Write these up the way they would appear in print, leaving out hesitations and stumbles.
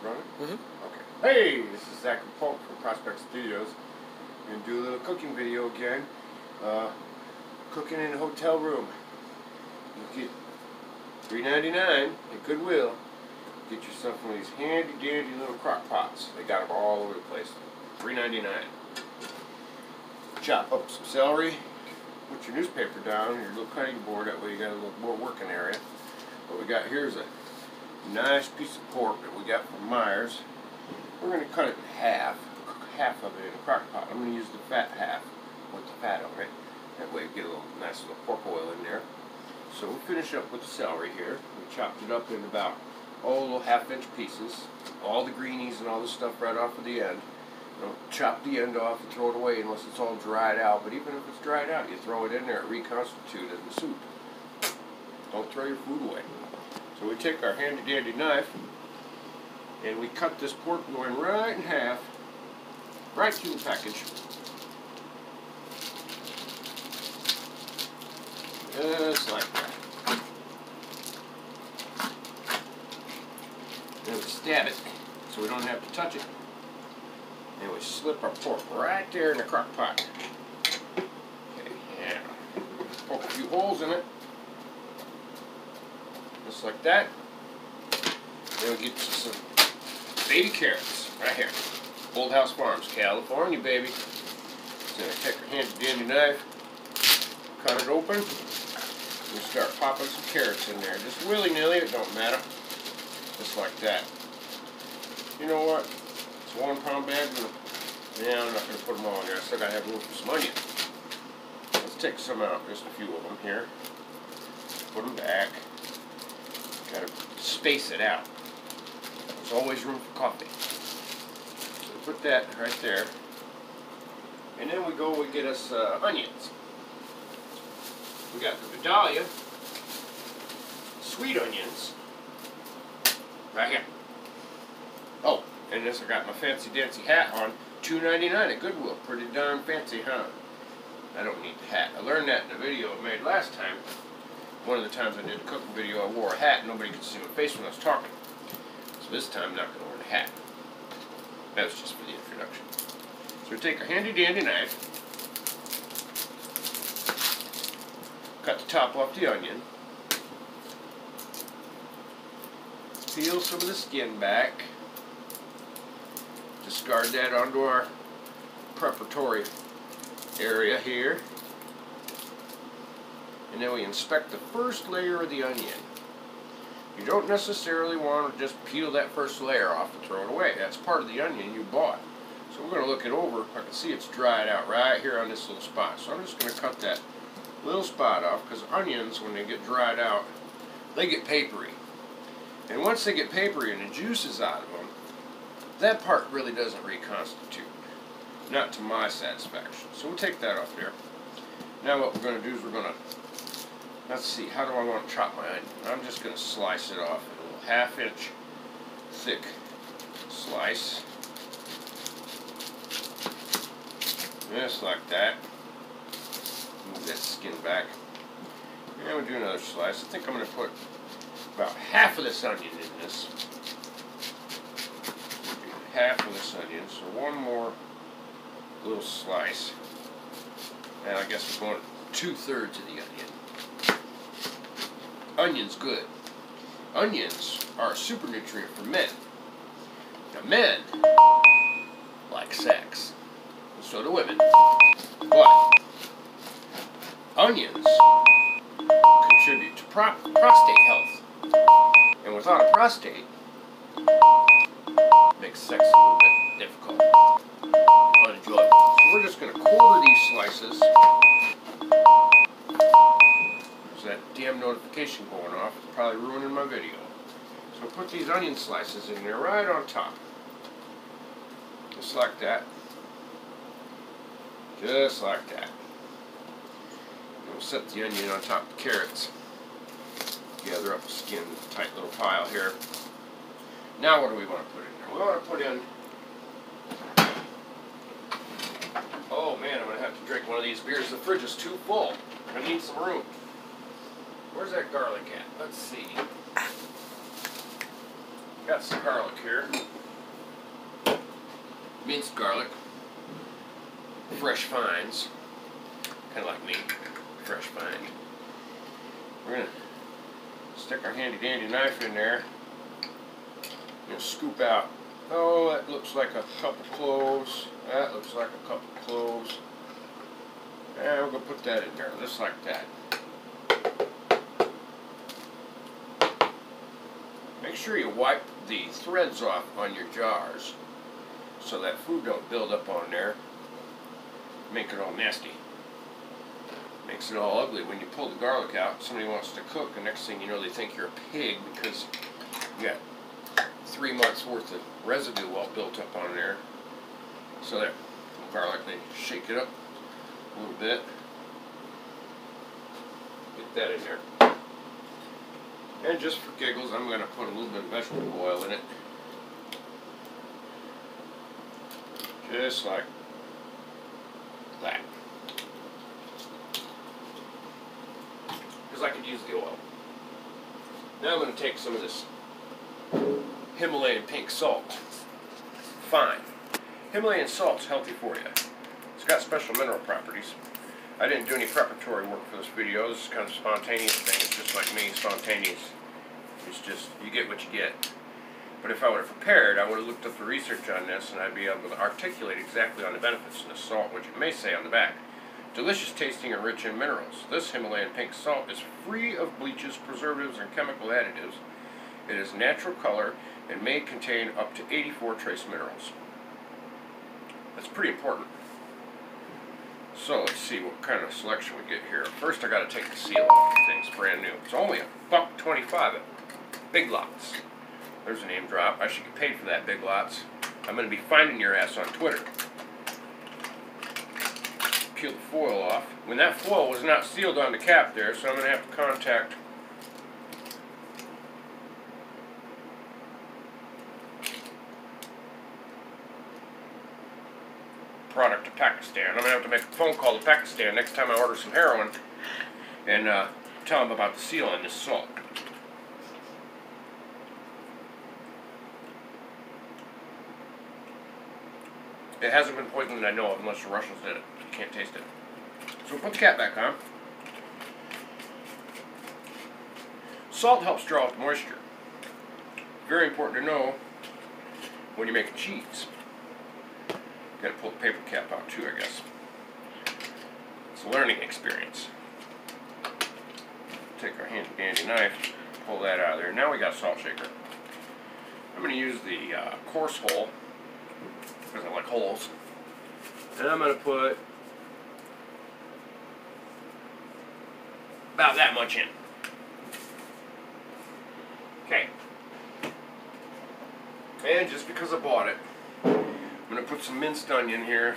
running? Mm-hmm. Okay. Hey, this is Zach from Prospect Studios. Gonna do a little cooking video again. Cooking in a hotel room. You get $3.99 at Goodwill. Get yourself one of these handy dandy little crock pots. They got them all over the place. $3.99. Chop up some celery. Put your newspaper down on your little cutting board. That way you got a little more working area. What we got here is a nice piece of pork that we got from Myers. We're going to cut it in half. Cook half of it in a crock pot. I'm going to use the fat half with the fat on it. That way you get a little nice little pork oil in there. So we'll finish up with the celery here. We chopped it up in about little half-inch pieces. All the greenies and all the stuff right off of the end. Don't chop the end off and throw it away unless it's all dried out. But even if it's dried out, you throw it in there, it reconstitutes in the soup. Don't throw your food away. So we take our handy-dandy knife and we cut this pork loin right in half, right through the package. Just like that. Then we stab it so we don't have to touch it. And we slip our pork right there in the crock pot. Okay, yeah. Poke a few holes in it. Just like that. Then we get to some baby carrots right here. Old House Farms, California, baby. So I take our handy-dandy knife, cut it open, and we start popping some carrots in there. Just willy-nilly, it don't matter. Just like that. You know what? It's a 1 pound bag. Yeah, I'm not going to put them all in there. I still got to have room for some onion. Let's take some out, just a few of them here. Put them back. Got to space it out. There's always room for coffee. So put that right there. And then we get us onions. We got the Vidalia sweet onions right here. Oh, and this I got my fancy dancy hat on. $2.99 at Goodwill. Pretty darn fancy, huh? I don't need the hat. I learned that in a video I made last time. One of the times I did a cooking video, I wore a hat and nobody could see my face when I was talking. So this time I'm not going to wear the hat. That was just for the introduction. So we take our handy dandy knife, cut the top off the onion, peel some of the skin back, discard that onto our preparatory area here. And then we inspect the first layer of the onion. You don't necessarily want to just peel that first layer off and throw it away. That's part of the onion you bought. So we're going to look it over. I can see it's dried out right here on this little spot. So I'm just going to cut that little spot off, because onions, when they get dried out, they get papery. And once they get papery and the juice is out of them, that part really doesn't reconstitute. Not to my satisfaction. So we'll take that off there. Now what we're going to do is we're going to, let's see, how do I want to chop my onion? I'm just going to slice it off in a little half-inch thick slice. Just like that. Move that skin back. And we'll do another slice. I think I'm going to put about half of this onion in this. Half of this onion, so one more little slice. And I guess we're going 2/3 of the onion. Onion's good. Onions are a super nutrient for men. Now men like sex. And so do women. But onions contribute to prostate health. And without a prostate, makes sex a little bit difficult, unenjoyable. So we're just going to quarter these slices. There's that damn notification going off. It's probably ruining my video. So put these onion slices in there right on top. Just like that. Just like that. And we'll set the onion on top of the carrots. Gather up the skin, tight little pile here. Now what do we want to put in there? We want to put in, oh man, I'm going to have to drink one of these beers. The fridge is too full. I need some room. Where's that garlic at? Let's see. Got some garlic here. Minced garlic. Fresh fines. Kind of like me. Fresh fine. We're going to stick our handy dandy knife in there. And scoop out. Oh, that looks like a couple cloves. That looks like a couple cloves. And we're going to put that in there, just like that. Make sure you wipe the threads off on your jars so that food don't build up on there. Make it all nasty. Makes it all ugly. When you pull the garlic out, somebody wants to cook, the next thing you know they think you're a pig because you got 3 months worth of residue all built up on there. So there, garlic, then shake it up a little bit. Get that in there. And just for giggles, I'm going to put a little bit of vegetable oil in it. Just like that. Because I could use the oil. Now I'm going to take some of this Himalayan pink salt. Fine. Himalayan salt's healthy for you. It's got special mineral properties. I didn't do any preparatory work for this video. This is kind of a spontaneous thing. It's just like me, spontaneous. It's just, you get what you get. But if I would have prepared, I would have looked up the research on this and I'd be able to articulate exactly on the benefits of this salt, which it may say on the back. Delicious tasting and rich in minerals. This Himalayan pink salt is free of bleaches, preservatives, and chemical additives. It is natural color and may contain up to 84 trace minerals. That's pretty important. So let's see what kind of selection we get here. First I got to take the seal off the thing. It's brand new. It's only $1.25 at Big Lots. There's a name drop. I should get paid for that, Big Lots. I'm going to be finding your ass on Twitter. Peel the foil off. When that foil was not sealed on the cap there, so I'm going to have to contact product to Pakistan. I'm going to have to make a phone call to Pakistan next time I order some heroin and tell them about the seal on this salt. It hasn't been poisoned that I know of unless the Russians did it. You can't taste it. So we'll put the cap back on. Salt helps draw out moisture. Very important to know when you're making cheese. Got to pull the paper cap out too, I guess. It's a learning experience. Take our handy dandy knife, pull that out of there. Now we got a salt shaker. I'm going to use the coarse hole because I like holes. And I'm going to put about that much in. Okay. And just because I bought it, I'm going to put some minced onion here.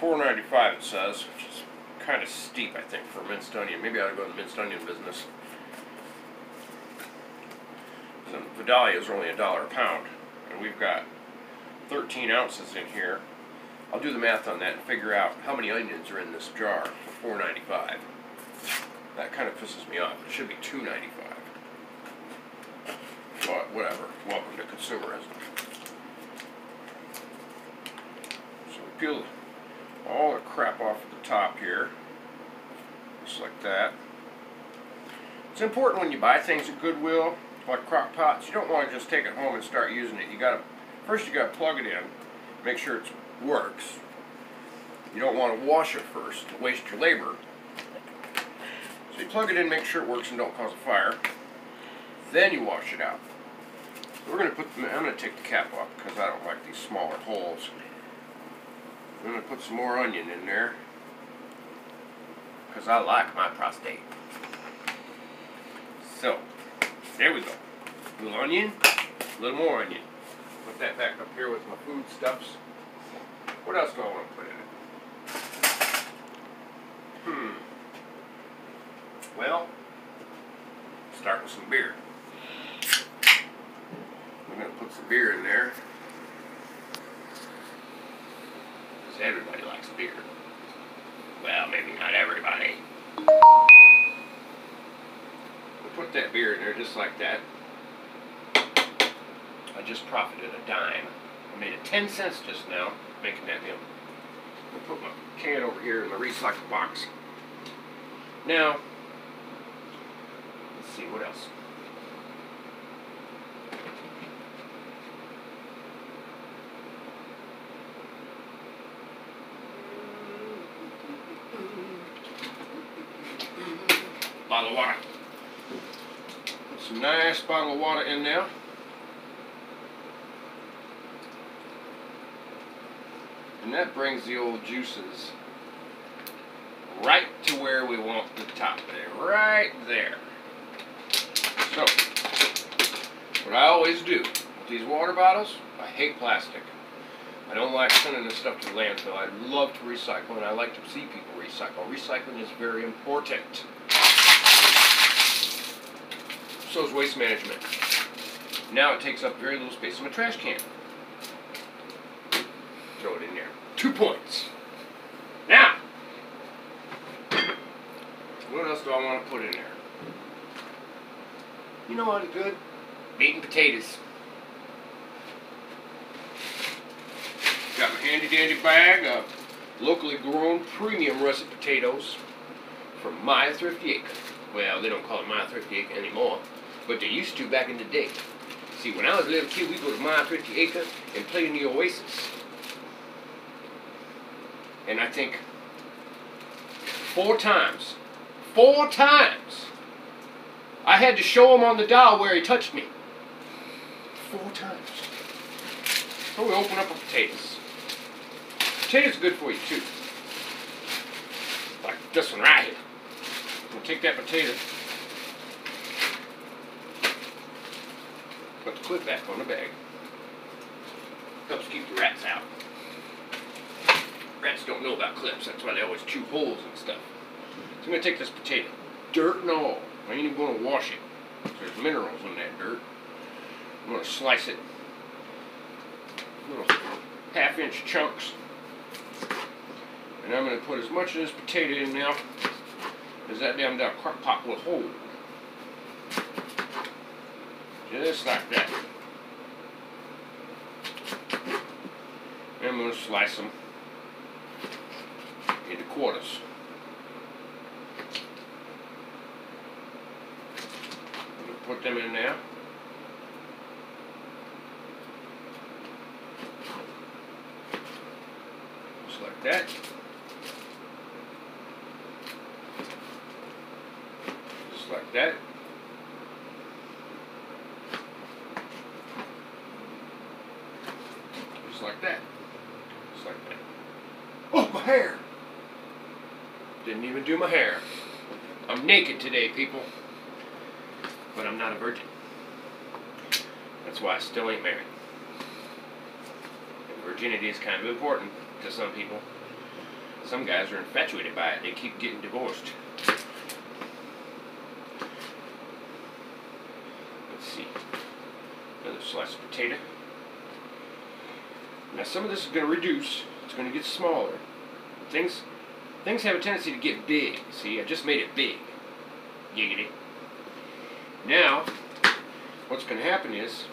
$4.95 it says, which is kind of steep, I think, for a minced onion. Maybe I ought to go in the minced onion business. So Vidalias are only $1 a pound, and we've got 13 ounces in here. I'll do the math on that and figure out how many onions are in this jar for $4.95. That kind of pisses me off. It should be $2.95. But whatever. Welcome to consumerism. So we peel all the crap off at the top here. Just like that. It's important when you buy things at Goodwill, like Crockpots, you don't want to just take it home and start using it. First you gotta plug it in, make sure it works. You don't want to wash it first to waste your labor. So you plug it in, make sure it works and don't cause a fire. Then you wash it out. I'm gonna take the cap off because I don't like these smaller holes. I'm gonna put some more onion in there because I like my prostate. So, there we go. A little onion, a little more onion. Put that back up here with my foodstuffs. What else do I want to put in it? Well, start with some beer. I'm going to put some beer in there. Because everybody likes beer. Well, maybe not everybody. We'll put that beer in there just like that. I just profited a dime. I made it 10 cents just now making that deal. I'll put my can over here in the recycle box. Now, let's see what else. Bottle of water. Put some nice bottle of water in there. And that brings the old juices right to where we want the top there. Right there. So, what I always do with these water bottles, I hate plastic. I don't like sending this stuff to the landfill. I love to recycle, and I like to see people recycle. Recycling is very important. So is waste management. Now it takes up very little space in my trash can. Throw it in there. 2 points. Now, what else do I want to put in there? You know what is good? Meat and potatoes. Got my handy dandy bag of locally grown premium russet potatoes from My Thrifty Acre. Well, they don't call it My Thrifty Acre anymore, but they used to back in the day. See, when I was a little kid, we'd go to My Thrifty Acre and play in the Oasis. And I think 4 times, I had to show him on the dial where he touched me. 4 times. So we open up our potatoes. Potatoes are good for you too. Like this one right here. We'll take that potato, put the clip back on the bag. Helps keep the rats out. Rats don't know about clips, that's why they always chew holes and stuff. So I'm going to take this potato, dirt and all. I ain't even going to wash it. There's minerals in that dirt. I'm going to slice it little 1/2-inch chunks. And I'm going to put as much of this potato in now as that damn Crockpot will hold. Just like that. And I'm going to slice them into quarters. I'm going to put them in there. Just like that. Just like that. Just like that. Just like that. Oh, my hair! Didn't even do my hair. I'm naked today, people. But I'm not a virgin. That's why I still ain't married. And virginity is kind of important to some people. Some guys are infatuated by it. They keep getting divorced. Let's see. Another slice of potato. Now some of this is going to reduce. It's going to get smaller. Things have a tendency to get big. See, I just made it big. Giggity. Now, what's going to happen is,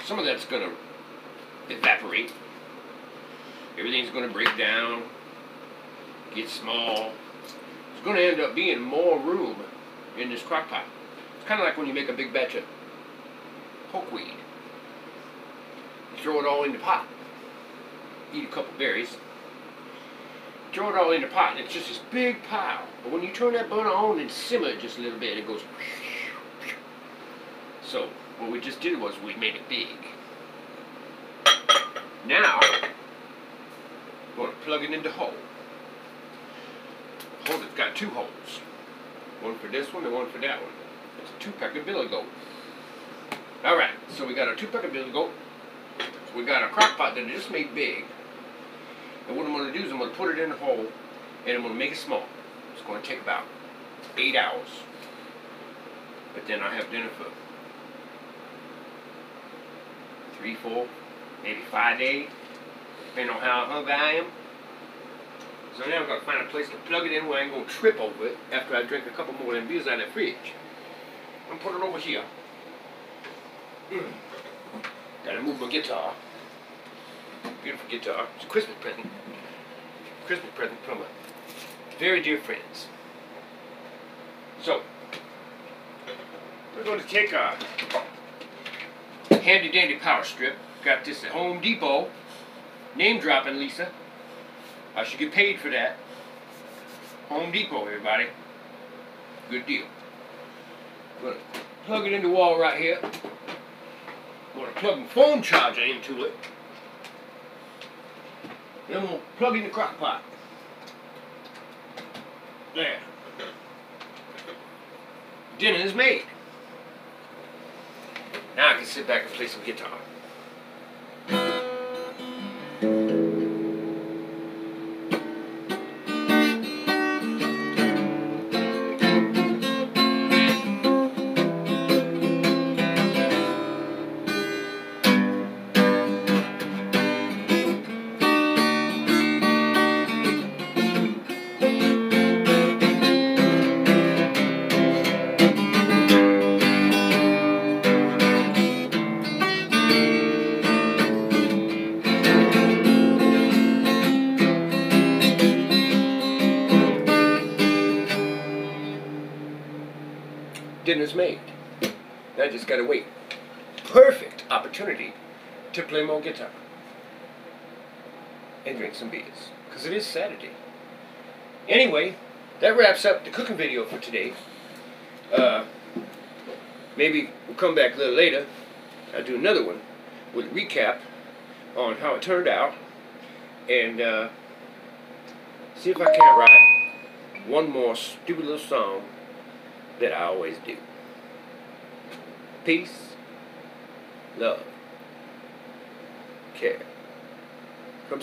some of that's going to evaporate. Everything's going to break down, get small. There's going to end up being more room in this crock pot. It's kind of like when you make a big batch of pokeweed. You throw it all in the pot. Eat a couple berries. Throw it all in the pot, and it's just this big pile. But when you turn that burner on and simmer it just a little bit, it goes. So, what we just did was we made it big. Now, we're going to plug it into hole. The hole that's got 2 holes. One for this one and one for that one. It's a 2-pecker billy goat. Alright, so we got our 2-pecker billy goat. So we got our crock pot that I just made big. And what I'm going to do is I'm going to put it in the hole and I'm going to make it small. It's going to take about 8 hours. But then I have dinner for 3, 4, maybe 5 days, depending on how hungry I am. So now I'm going to find a place to plug it in where I ain't going to trip over it after I drink a couple more of them beers out of the fridge. I'm going to put it over here. Gotta move my guitar. Beautiful guitar. It's a Christmas present. Christmas present from a very dear friends. So, we're going to take our handy dandy power strip. Got this at Home Depot. Name dropping, Lisa. I should get paid for that. Home Depot, everybody. Good deal. Gonna plug it in the wall right here. Gonna plug my phone charger into it. Then I'm gonna plug in the crock pot. There. Dinner is made. Now I can sit back and play some guitar. Dinner's made. Now I just gotta wait. Perfect opportunity to play more guitar and drink some beers, because it is Saturday. Anyway, that wraps up the cooking video for today. Maybe we'll come back a little later. I'll do another one with a recap on how it turned out, and see if I can't write one more stupid little song that I always do. Peace, love, care. From